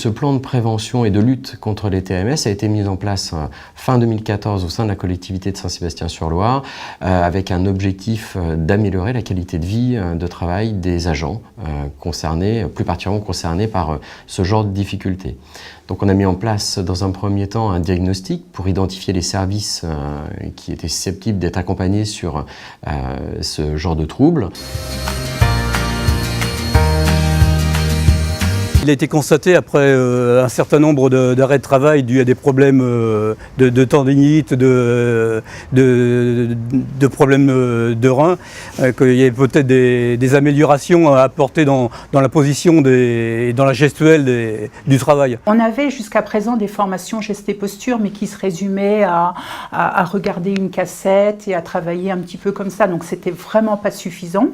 Ce plan de prévention et de lutte contre les TMS a été mis en place fin 2014 au sein de la collectivité de Saint-Sébastien-sur-Loire avec un objectif d'améliorer la qualité de vie de travail des agents concernés, plus particulièrement concernés par ce genre de difficultés. Donc on a mis en place dans un premier temps un diagnostic pour identifier les services qui étaient susceptibles d'être accompagnés sur ce genre de troubles. Il a été constaté après un certain nombre d'arrêts de travail dus à des problèmes de tendinite, de problèmes de reins, qu'il y avait peut-être des améliorations à apporter dans la position et dans la gestuelle du travail. On avait jusqu'à présent des formations gestes et posture, mais qui se résumaient à regarder une cassette et à travailler un petit peu comme ça. Donc c'était vraiment pas suffisant.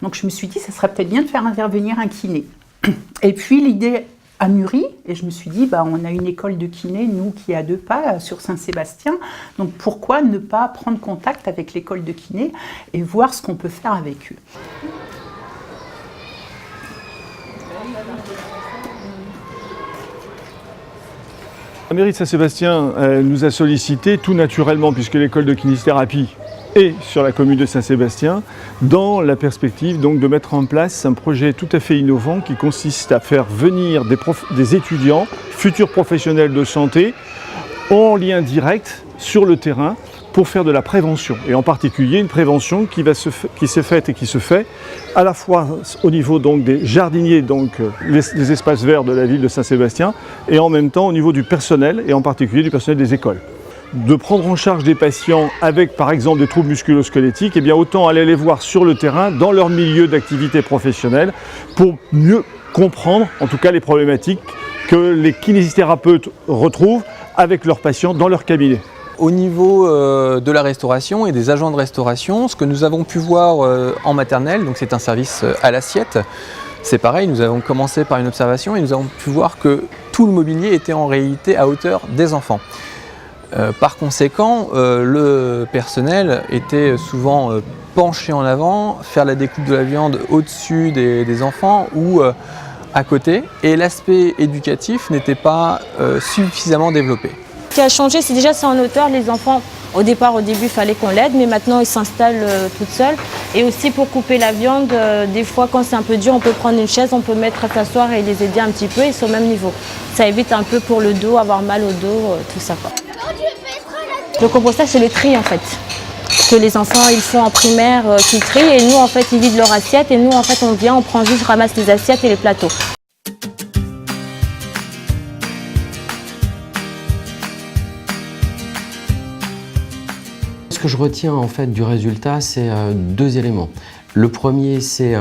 Donc je me suis dit, ça serait peut-être bien de faire intervenir un kiné. Et puis l'idée a mûri et je me suis dit, on a une école de kiné, nous, qui est à 2 pas sur Saint-Sébastien, donc pourquoi ne pas prendre contact avec l'école de kiné et voir ce qu'on peut faire avec eux. La mairie de Saint-Sébastien nous a sollicité tout naturellement, puisque l'école de kinésithérapie est sur la commune de Saint-Sébastien, dans la perspective donc de mettre en place un projet tout à fait innovant qui consiste à faire venir des étudiants, futurs professionnels de santé, en lien direct sur le terrain pour faire de la prévention, et en particulier une prévention qui s'est faite et qui se fait à la fois au niveau donc des jardiniers, donc les espaces verts de la ville de Saint-Sébastien, et en même temps au niveau du personnel, et en particulier du personnel des écoles. De prendre en charge des patients avec par exemple des troubles musculo-squelettiques, et bien autant aller les voir sur le terrain, dans leur milieu d'activité professionnelle, pour mieux comprendre en tout cas les problématiques que les kinésithérapeutes retrouvent avec leurs patients dans leur cabinet. Au niveau de la restauration et des agents de restauration, ce que nous avons pu voir en maternelle, donc c'est un service à l'assiette, c'est pareil, nous avons commencé par une observation et nous avons pu voir que tout le mobilier était en réalité à hauteur des enfants. Par conséquent, le personnel était souvent penché en avant, faire la découpe de la viande au-dessus des enfants ou à côté, et l'aspect éducatif n'était pas suffisamment développé. Ce qui a changé, c'est déjà en hauteur. Les enfants, au début, il fallait qu'on l'aide, mais maintenant ils s'installent toutes seules. Et aussi pour couper la viande, des fois quand c'est un peu dur, on peut prendre une chaise, on peut mettre à s'asseoir et les aider un petit peu, ils sont au même niveau. Ça évite un peu pour le dos, avoir mal au dos, tout ça, quoi. Le compostage, c'est le tri en fait. Que les enfants ils font en primaire, qu'ils trient, et nous en fait ils vident leur assiette, et nous en fait on vient, on prend juste, ramasse les assiettes et les plateaux. Ce que je retiens en fait du résultat, c'est 2 éléments. Le premier, c'est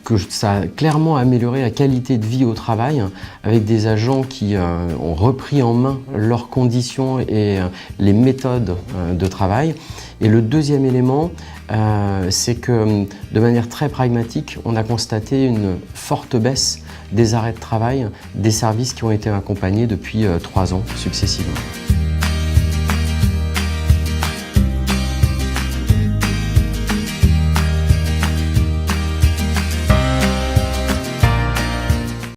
que ça a clairement amélioré la qualité de vie au travail avec des agents qui ont repris en main leurs conditions et les méthodes de travail. Et le deuxième élément, c'est que de manière très pragmatique, on a constaté une forte baisse des arrêts de travail des services qui ont été accompagnés depuis 3 ans successivement.